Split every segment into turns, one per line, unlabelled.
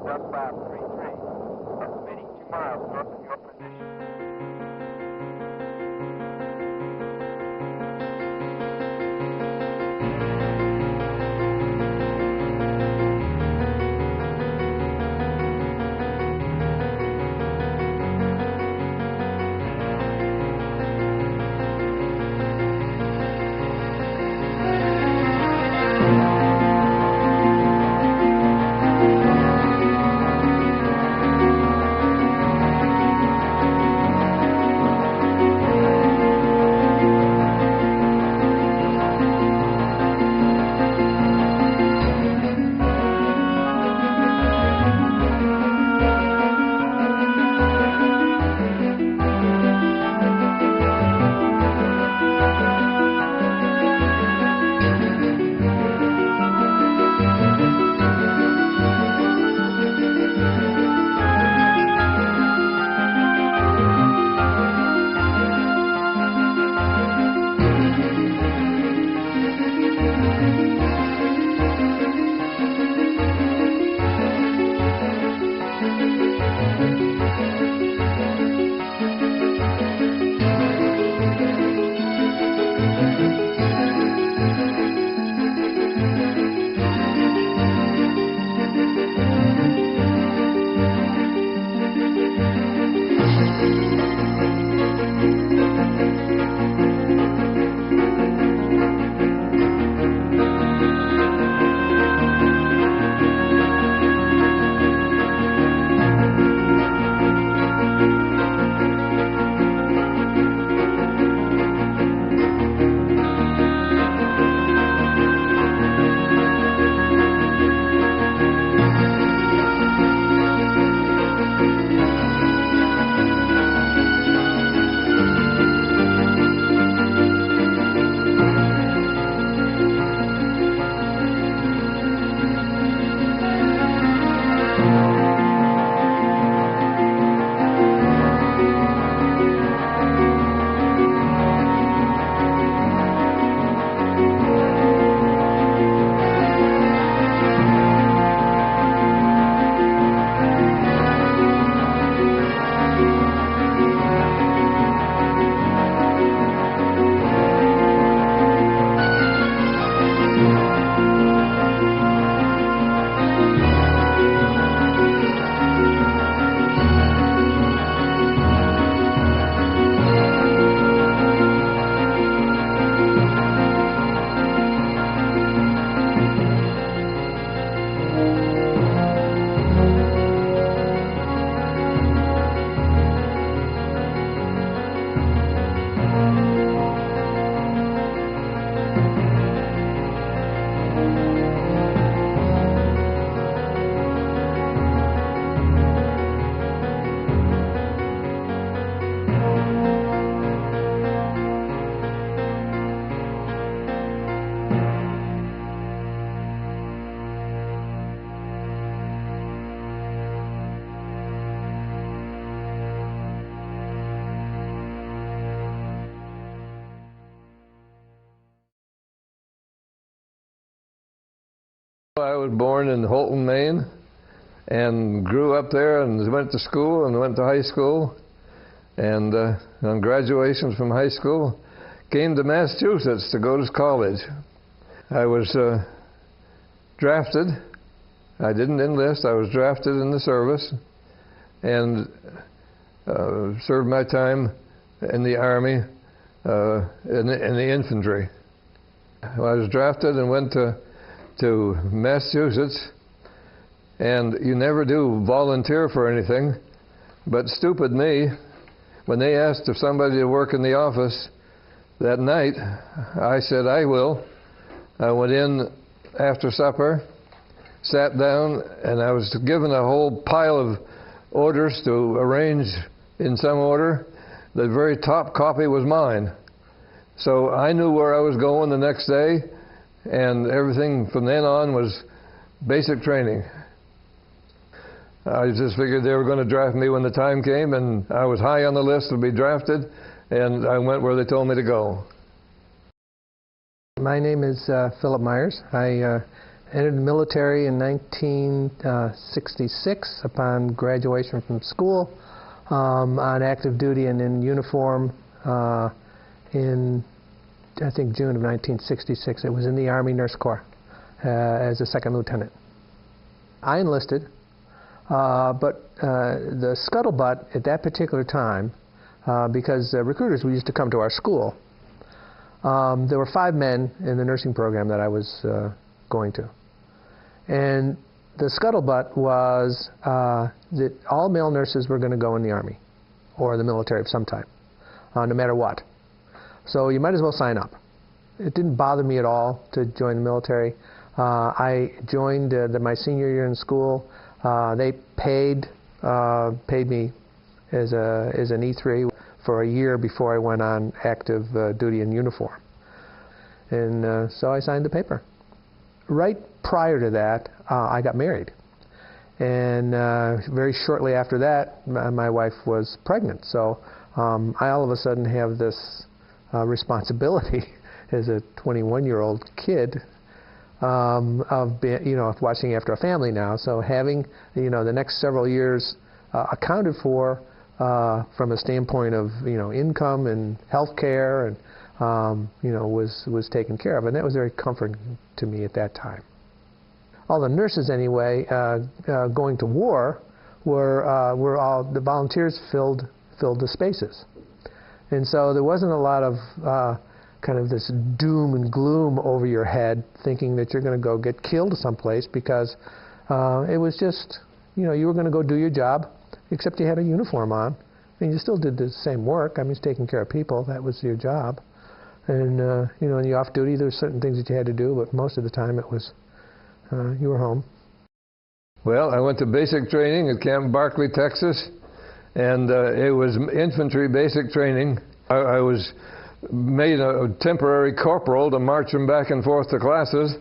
duck lap 3-3, estimating 2 miles north of your position.
I was born in Holton, Maine, and grew up there and went to school and went to high school. And on graduation from high school, came to Massachusetts to go to college. I was drafted. I didn't enlist. I was drafted in the service and served my time in the Army, in the infantry. I was drafted and went to Massachusetts, and you never do volunteer for anything, but stupid me, when they asked if somebody to work in the office that night, I said I will. I went in after supper, sat down, and I was given a whole pile of orders to arrange in some order. The very top copy was mine. So I knew where I was going the next day, and everything from then on was basic training. I just figured they were going to draft me when the time came, and I was high on the list to be drafted, and I went where they told me to go.
My name is Philip Myers. I Entered the military in 1966 upon graduation from school, on active duty and in uniform in, I think, June of 1966. It was in the Army Nurse Corps as a second lieutenant. I enlisted, but the scuttlebutt at that particular time, because recruiters used to come to our school, there were 5 men in the nursing program that I was going to. And the scuttlebutt was that all male nurses were going to go in the Army or the military of some type, no matter what. So you might as well sign up. It didn't bother me at all to join the military. I joined my senior year in school. They paid me as an E3 for a year before I went on active duty in uniform. And so I signed the paper. Right prior to that, I got married. And very shortly after that, my wife was pregnant. So I all of a sudden have this responsibility as a 21-year-old kid of watching after a family now. So having the next several years accounted for from a standpoint of income and health care and was taken care of, and that was very comforting to me at that time. All the nurses anyway going to war were all the volunteers filled the spaces, and so there wasn't a lot of kind of this doom and gloom over your head thinking that you're going to go get killed someplace, because it was just you were going to go do your job, except you had a uniform on. I mean, you still did the same work. I mean, it's taking care of people. That was your job. And when you're off duty, there were certain things that you had to do, but most of the time it was you were home.
Well, I went to basic training at Camp Barkley, Texas, and it was infantry basic training. I was made a temporary corporal to march them back and forth to classes,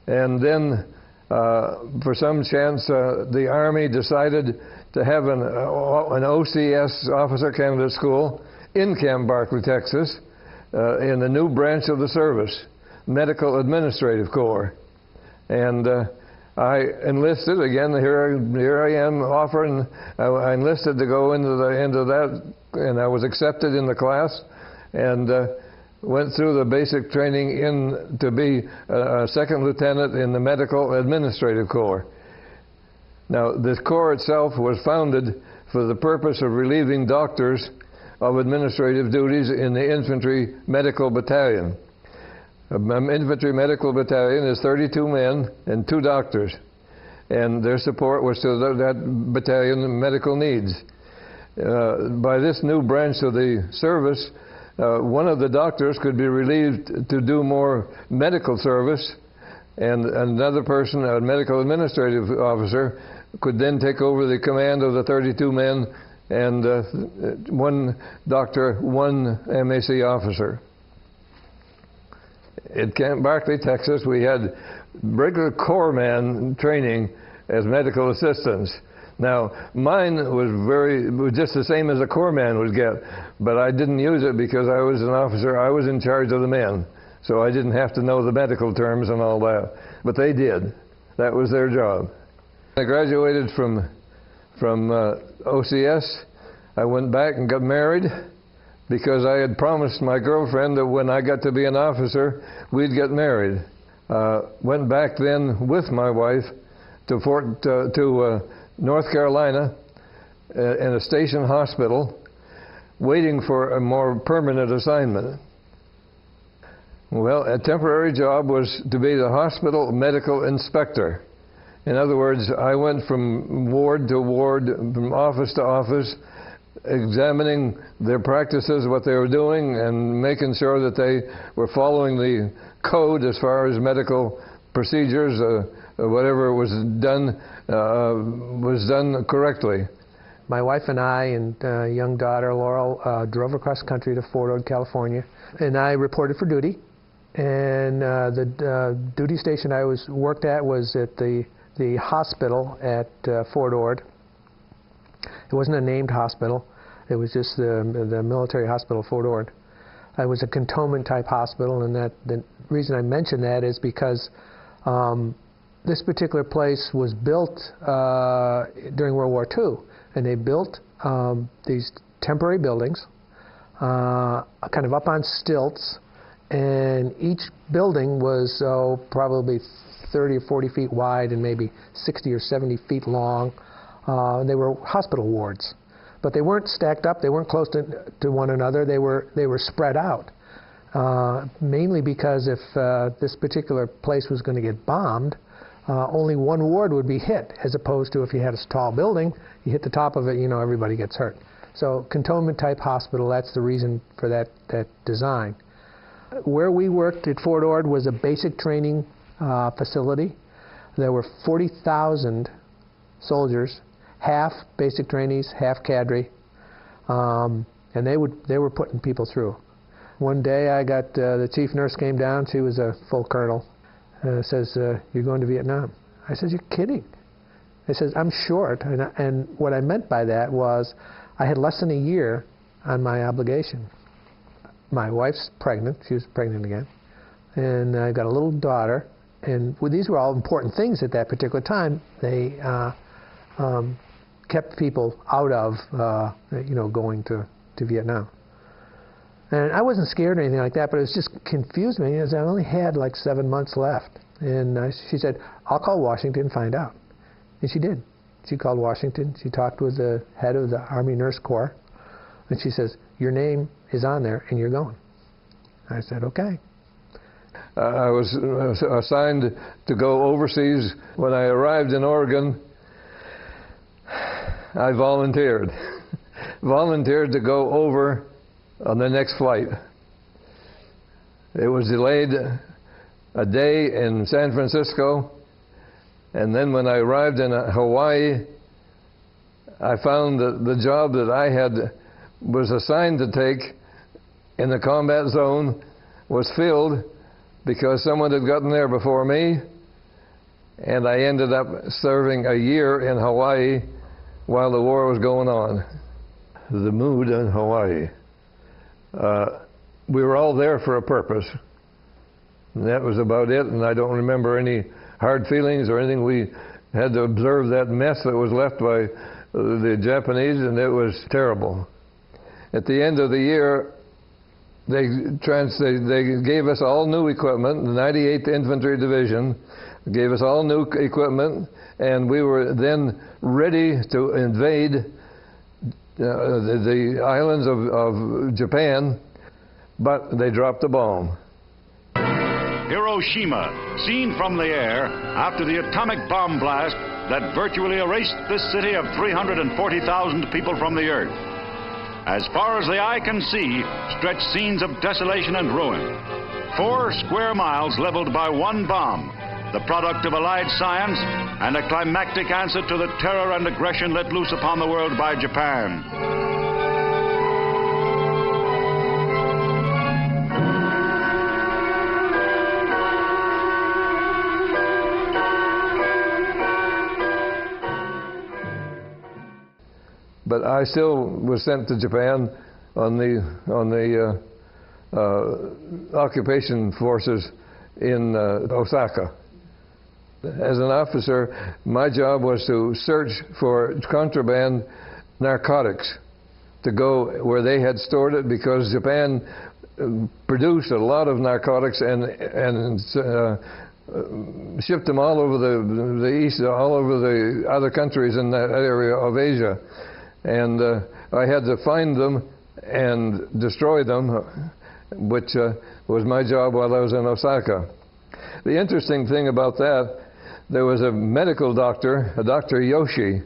and then for some chance the Army decided to have an OCS, Officer Candidate School, in Camp Barkley, Texas, in the new branch of the service, Medical Administrative Corps. And I enlisted again. Here I am offering. I enlisted to go into that, and I was accepted in the class, and went through the basic training to be a second lieutenant in the Medical Administrative Corps. Now, this corps itself was founded for the purpose of relieving doctors of administrative duties in the Infantry Medical Battalion. An Infantry Medical Battalion is 32 men and 2 doctors, and their support was to that battalion medical needs. By this new branch of the service, one of the doctors could be relieved to do more medical service, and another person, a medical administrative officer, could then take over the command of the 32 men, and one doctor, one MAC officer. At Camp Barkley, Texas, we had regular corpsman training as medical assistants. Now, mine was just the same as a corpsman would get, but I didn't use it because I was an officer. I was in charge of the men, so I didn't have to know the medical terms and all that. But they did. That was their job. I graduated from OCS. I went back and got married because I had promised my girlfriend that when I got to be an officer, we'd get married. Went back then with my wife to North Carolina in a station hospital, waiting for a more permanent assignment. Well, a temporary job was to be the hospital medical inspector. In other words, I went from ward to ward, from office to office, examining their practices, what they were doing, and making sure that they were following the code as far as medical procedures, whatever was done correctly.
My wife and I and young daughter Laurel drove across country to Fort Ord, California, and I reported for duty. And the duty station I worked at was at the hospital at Fort Ord. It wasn't a named hospital. It was just the military hospital, Fort Ord. It was a cantonment type hospital, and the reason I mention that is because This particular place was built during World War II, and they built these temporary buildings, kind of up on stilts, and each building was probably 30 or 40 feet wide and maybe 60 or 70 feet long. They were hospital wards, but they weren't stacked up. They weren't close to one another. They were spread out, mainly because if this particular place was going to get bombed, only one ward would be hit, as opposed to if you had a tall building, you hit the top of it, you know, everybody gets hurt. So cantonment type hospital, that's the reason for that design. Where we worked at Fort Ord was a basic training facility. There were 40,000 soldiers, half basic trainees, half cadre, and they were putting people through. One day I got, the chief nurse came down, she was a full colonel, says, "You're going to Vietnam?" I said, "You're kidding." He says, "I'm short," and what I meant by that was I had less than a year on my obligation. My wife's pregnant, she was pregnant again, and I got a little daughter, and these were all important things at that particular time. They kept people out of, you know, going to Vietnam. And I wasn't scared or anything like that, but it just confused me, as I only had like 7 months left. And she said, "I'll call Washington and find out." And she did. She called Washington. She talked with the head of the Army Nurse Corps. And she says, "Your name is on there and you're going." I said, "Okay."
I was assigned to go overseas. When I arrived in Oregon, I volunteered. Volunteered to go over on the next flight. It was delayed a day in San Francisco, and then when I arrived in Hawaii, I found that the job that I was assigned to take in the combat zone was filled because someone had gotten there before me, and I ended up serving a year in Hawaii while the war was going on. The mood in Hawaii. We were all there for a purpose, and that was about it, and I don't remember any hard feelings or anything. We had to observe that mess that was left by the Japanese, and it was terrible. At the end of the year, they gave us all new equipment. The 98th Infantry Division gave us all new equipment, and we were then ready to invade the islands of Japan, but they dropped the bomb.
Hiroshima, seen from the air after the atomic bomb blast that virtually erased this city of 340,000 people from the earth. As far as the eye can see, stretch scenes of desolation and ruin. 4 square miles leveled by one bomb, the product of allied science and a climactic answer to the terror and aggression let loose upon the world by Japan.
But I still was sent to Japan on the occupation forces in Osaka. As an officer, my job was to search for contraband narcotics, to go where they had stored it, because Japan produced a lot of narcotics and shipped them all over the east, all over the other countries in that area of Asia. And I had to find them and destroy them, which was my job while I was in Osaka. The interesting thing about that, there was a medical doctor, a Dr. Yoshi,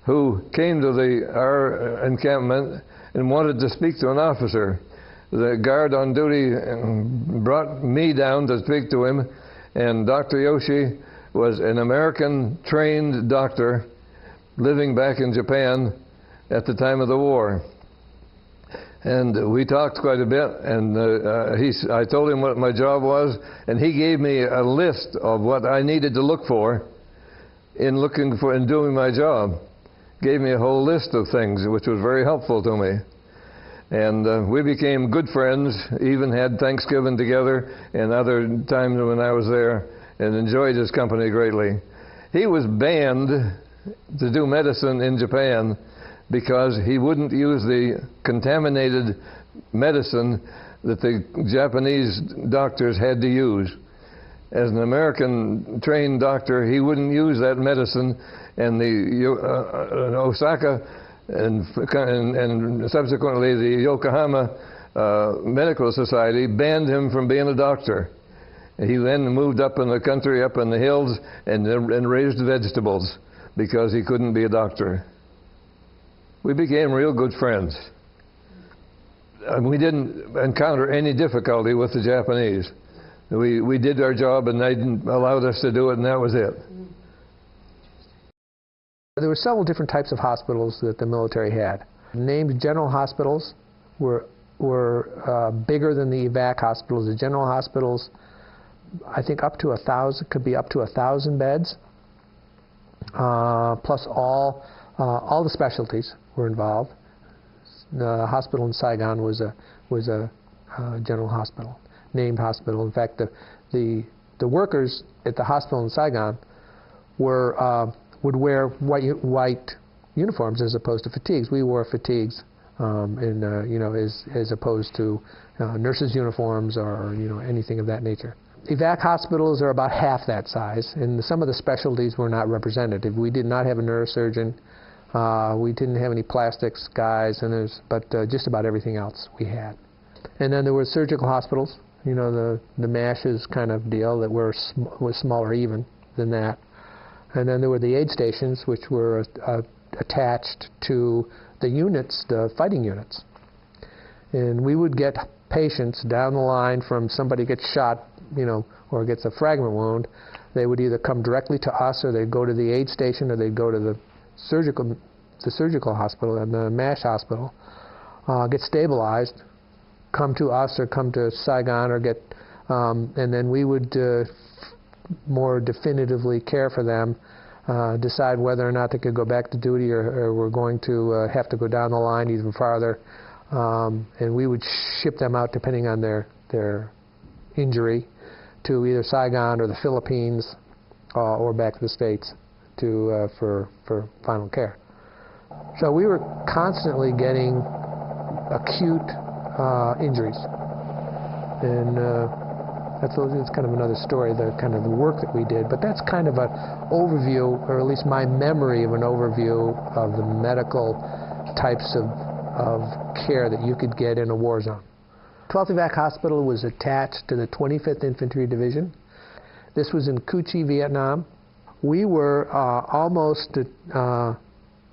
who came to our encampment and wanted to speak to an officer. The guard on duty brought me down to speak to him, and Dr. Yoshi was an American-trained doctor living back in Japan at the time of the war. And we talked quite a bit, and I told him what my job was, and he gave me a list of what I needed to look for in doing my job. Gave me a whole list of things, which was very helpful to me. And we became good friends, even had Thanksgiving together and other times when I was there. and enjoyed his company greatly. He was banned to do medicine in Japan because he wouldn't use the contaminated medicine that the Japanese doctors had to use. As an American trained doctor, he wouldn't use that medicine, and the Osaka and subsequently the Yokohama Medical Society banned him from being a doctor. He then moved up in the country, up in the hills, and raised vegetables because he couldn't be a doctor. We became real good friends. We didn't encounter any difficulty with the Japanese. We did our job, and they allowed us to do it, and that was it.
There were several different types of hospitals that the military had. Named general hospitals were bigger than the evac hospitals. The general hospitals, I think, up to 1,000, could be up to 1,000 beds, plus all the specialties were involved. The hospital in Saigon was a general hospital, named hospital. In fact, the workers at the hospital in Saigon would wear white uniforms as opposed to fatigues. We wore fatigues, as opposed to nurses' uniforms or anything of that nature. Evac hospitals are about half that size, and some of the specialties were not representative. We did not have a neurosurgeon. We didn't have any plastics guys, but just about everything else we had. And then there were surgical hospitals, the MASH's kind of deal that was smaller even than that. And then there were the aid stations, which were attached to the units, the fighting units. And we would get patients down the line from somebody gets shot, or gets a fragment wound. They would either come directly to us, or they'd go to the aid station, or they'd go to the surgical hospital and the MASH hospital, get stabilized, come to us or come to Saigon, or and then we would more definitively care for them, decide whether or not they could go back to duty or were going to have to go down the line even farther, and we would ship them out depending on their injury to either Saigon or the Philippines or back to the States for final care. So we were constantly getting acute injuries, and it's kind of another story, the kind of the work that we did. But that's kind of an overview, or at least my memory of an overview of the medical types of care that you could get in a war zone. 12th Evac Hospital was attached to the 25th Infantry Division. This was in Cu Chi, Vietnam. We were almost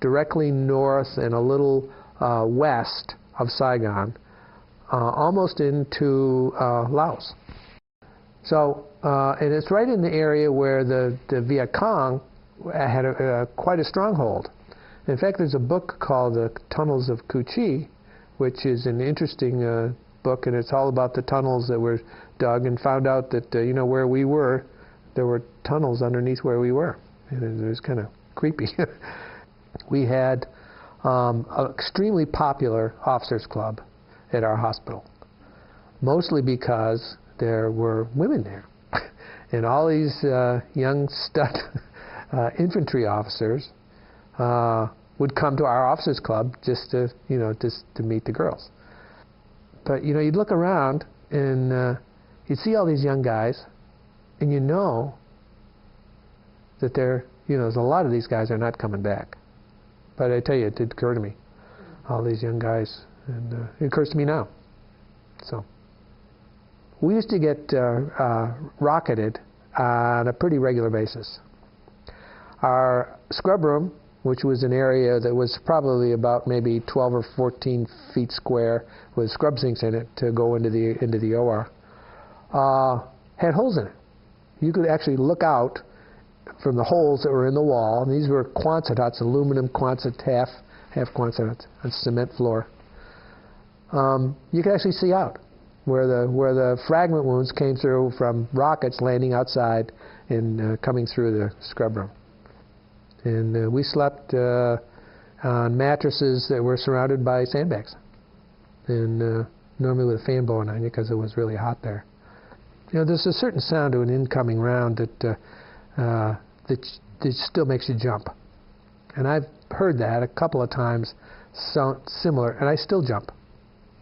directly north and a little west of Saigon, almost into Laos. So, and it's right in the area where the Viet Cong had quite a stronghold. In fact, there's a book called The Tunnels of Cu Chi, which is an interesting book, and it's all about the tunnels that were dug, and found out that, where we were, there were tunnels underneath where we were. And it was kind of creepy. We had an extremely popular officers club at our hospital, mostly because there were women there. And all these young stud infantry officers would come to our officers club just to meet the girls. But you'd look around and you'd see all these young guys, and that there's a lot of these guys are not coming back. But I tell you, it did occur to me, all these young guys, and it occurs to me now. So we used to get rocketed on a pretty regular basis. Our scrub room, which was an area that was probably about maybe 12 or 14 feet square with scrub sinks in it to go into the OR, had holes in it. You could actually look out from the holes that were in the wall, and these were Quonset huts, aluminum Quonset, half Quonset huts on cement floor. You could actually see out where the fragment wounds came through from rockets landing outside and coming through the scrub room. And we slept on mattresses that were surrounded by sandbags, and normally with a fan blowing on you because it was really hot there. You know, there's a certain sound to an incoming round that still makes you jump. And I've heard that a couple of times, similar, and I still jump.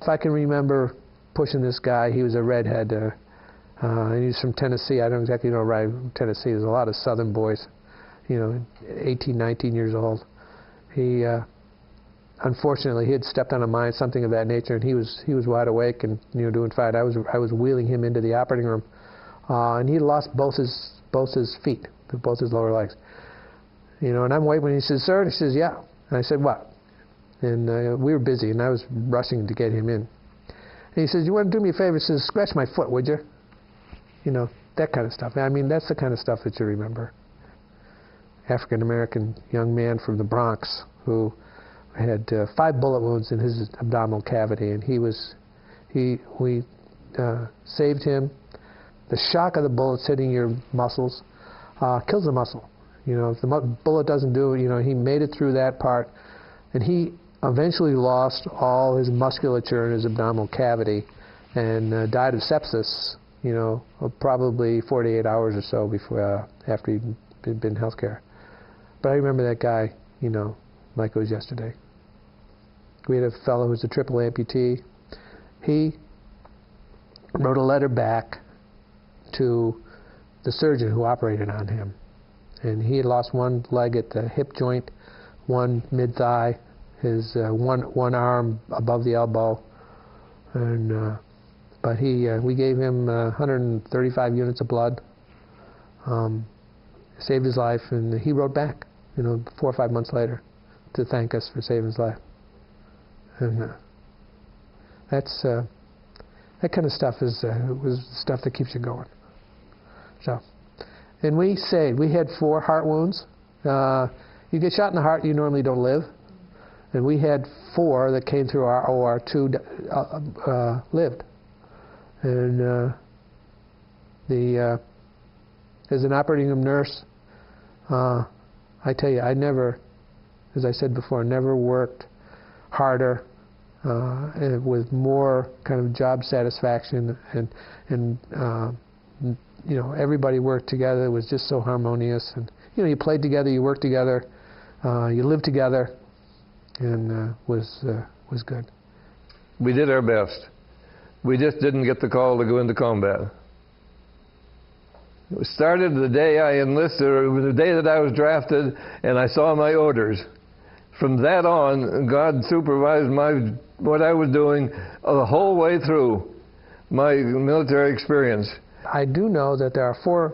If I can remember pushing this guy, he was a redhead, and he was from Tennessee. I don't exactly know right. Tennessee, there's a lot of southern boys, you know, 18, 19 years old. He, unfortunately, he had stepped on a mine, something of that nature, and he was wide awake and, you know, doing fine. I was wheeling him into the operating room, and he lost both his feet, both his lower legs. You know, and I'm waiting. He says, "Sir," and he says, "Yeah." And I said, "What?" And we were busy, and I was rushing to get him in. And he says, "You want to do me a favor?" He says, "Scratch my foot, would you?" You know, that kind of stuff. I mean, that's the kind of stuff that you remember. African-American young man from the Bronx who had 5 bullet wounds in his abdominal cavity, and we saved him. The shock of the bullets hitting your muscles kills the muscle. You know, if the bullet doesn't do it, you know, he made it through that part, and he eventually lost all his musculature in his abdominal cavity and died of sepsis, you know, probably 48 hours or so before after he'd been in healthcare. But I remember that guy, you know, like it was yesterday. We had a fellow who was a triple amputee. He wrote a letter back to the surgeon who operated on him. And he had lost one leg at the hip joint, one mid-thigh, his one arm above the elbow. And but we gave him 135 units of blood, saved his life, and he wrote back, you know, 4 or 5 months later to thank us for saving his life. And that's that kind of stuff was stuff that keeps you going. So, and we had 4 heart wounds. You get shot in the heart, you normally don't live. And we had 4 that came through our OR, 2 lived. And as an operating room nurse, I tell you, I never, as I said before, never worked harder and with more kind of job satisfaction, and you know, everybody worked together. It was just so harmonious, and you know, you played together, you worked together, you lived together, and was good.
We did our best. We just didn't get the call to go into combat. It started the day I enlisted, or it was the day that I was drafted, and I saw my orders. From that on, God supervised what I was doing the whole way through my military experience.
I do know that there are 4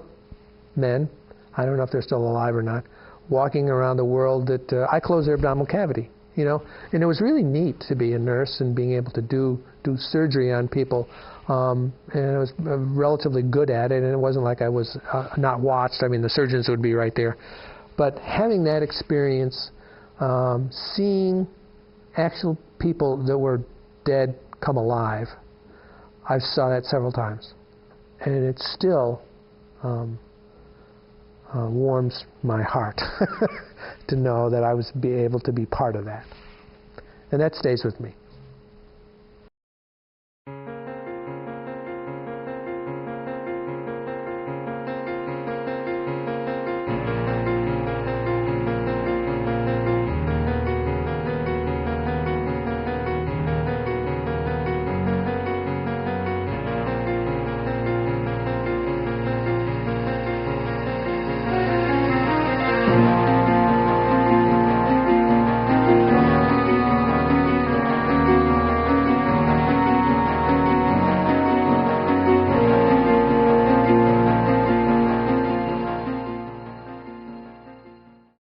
men, I don't know if they're still alive or not, walking around the world that I closed their abdominal cavity, you know. And it was really neat to be a nurse and being able to do surgery on people. And I was relatively good at it, and it wasn't like I was not watched. I mean, the surgeons would be right there. But having that experience, seeing actual people that were dead come alive, I saw that several times. And it still warms my heart to know that I was able to be part of that. And that stays with me.